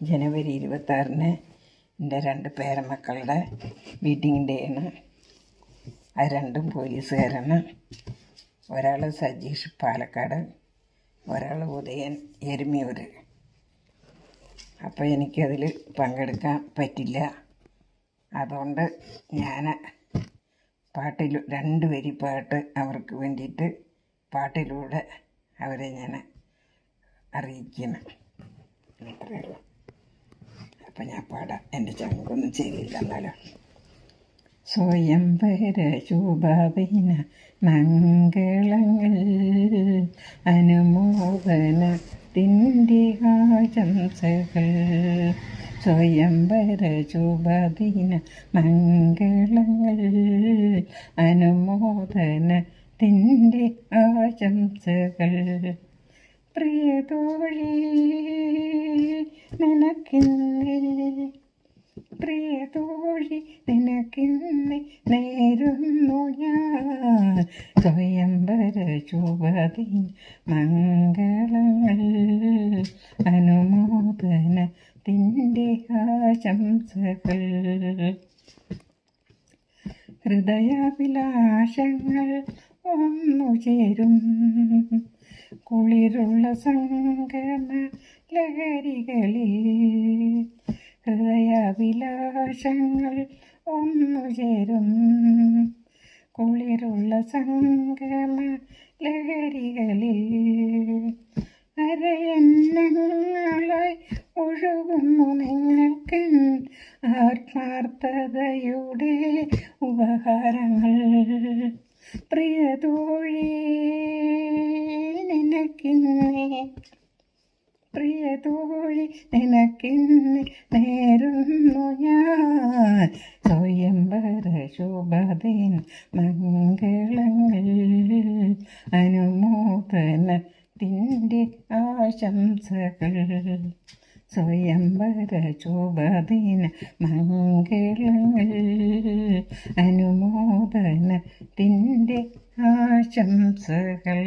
ജനുവരി 26-ന് എൻ്റെ 2 പേരമക്കളുടെ മീറ്റിംഗ് ഡേയാണ്. അത് രണ്ടും പോലീസുകാരാണ്. ഒരാൾ സജീഷ് പാലക്കാട്, ഒരാൾ ഉദയൻ എരുമിയൂർ. അപ്പോൾ എനിക്കതിൽ പങ്കെടുക്കാൻ പറ്റില്ല. അതുകൊണ്ട് ഞാൻ പാട്ടിൽ 2 വരി പാട്ട് അവർക്ക് വേണ്ടിയിട്ട് പാട്ടിലൂടെ അവരെ ഞാൻ അറിയിക്കണം. അത്രയേ ഉള്ളൂ. അപ്പം ഞാൻ പാടാം. എൻ്റെ ചങ്കൊന്നും ചെയ്തില്ല. എന്നാലും സ്വയംവര ശോഭാവന മംഗളങ്ങൾ അനുമോദനത്തിൻ്റെ ആശംസകൾ. സ്വയംവര ശോഭാവന മംഗളങ്ങൾ അനുമോദനത്തിൻ്റെ ആശംസകൾ. പ്രിയതോഴി നിനക്കിന്നേ, പ്രിയതോഴി നിനക്കിന്നേ നേരുന്നു ഞാൻ സ്വയംവര ശോഭദിന മംഗളങ്ങൾ അനുമോദനത്തിൻ്റെ ആശംസകൾ. ഹൃദയാഭിലാഷങ്ങൾ ഒന്നു ചേരും കുളിരുള്ള സംഗമ ലഹരികളിൽ. ഹൃദയാഭിലാഷങ്ങൾ ഒന്നു ചേരും കുളിരുള്ള സംഗമ ലഹരികളിൽ. അരയന്നങ്ങളായി ഒഴുകുന്നു നിങ്ങൾക്ക് ആത്മാർത്ഥതയുടെ ഉപഹാരങ്ങൾ. പ്രിയതോഴി നിനക്കിന്നേ, പ്രിയതോഴി നിനക്കിന്ന് നേരുന്നു ഞാൻ സ്വയംവര ശോഭദിന മംഗളങ്ങൾ അനുമോദനത്തിൻ്റെ ആശംസകൾ. സ്വയംവര ശോഭദിന മംഗളങ്ങൾ അനുമോദനത്തിൻ്റെ ആശംസകൾ.